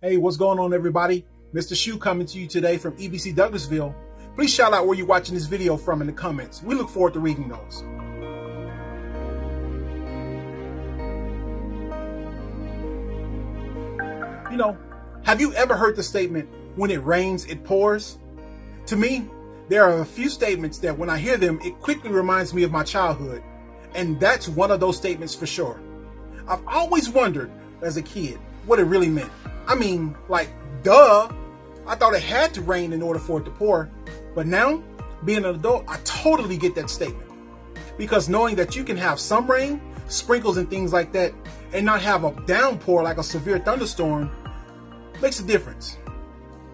Hey, what's going on, everybody? Mr. Shu coming to you today from EBC Douglasville. Please shout out where you're watching this video from in the comments. We look forward to reading those. You know, have you ever heard the statement, when it rains, it pours? To me, there are a few statements that when I hear them, it quickly reminds me of my childhood. And that's one of those statements for sure. I've always wondered as a kid what it really meant. I mean, like, duh. I thought it had to rain in order for it to pour. But now, being an adult, I totally get that statement. Because knowing that you can have some rain, sprinkles and things like that, and not have a downpour like a severe thunderstorm, makes a difference.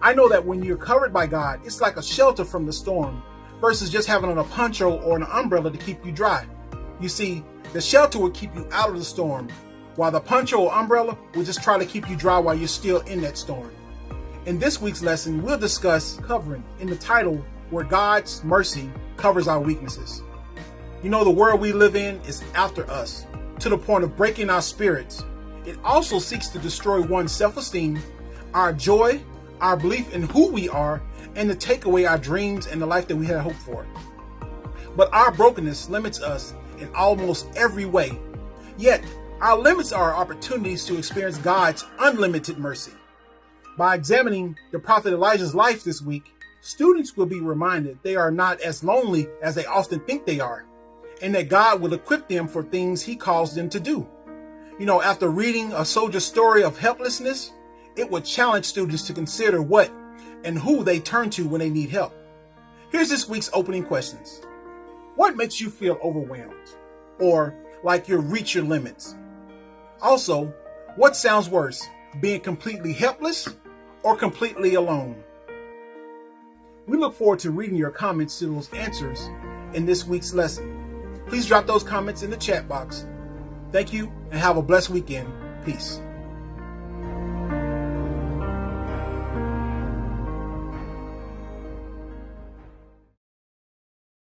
I know that when you're covered by God, it's like a shelter from the storm versus just having on a poncho or an umbrella to keep you dry. You see, the shelter will keep you out of the storm, while the poncho or umbrella will just try to keep you dry while you're still in that storm. In this week's lesson, we'll discuss covering in the title, where God's mercy covers our weaknesses. You know, the world we live in is after us, to the point of breaking our spirits. It also seeks to destroy one's self-esteem, our joy, our belief in who we are, and to take away our dreams and the life that we had hoped for. But our brokenness limits us in almost every way. Yet, our limits are opportunities to experience God's unlimited mercy. By examining the prophet Elijah's life this week, students will be reminded they are not as lonely as they often think they are, and that God will equip them for things he calls them to do. You know, after reading a soldier's story of helplessness, it would challenge students to consider what and who they turn to when they need help. Here's this week's opening questions. What makes you feel overwhelmed or like you've reached your limits? Also, what sounds worse, being completely helpless or completely alone? We look forward to reading your comments to those answers in this week's lesson. Please drop those comments in the chat box. Thank you and have a blessed weekend. Peace.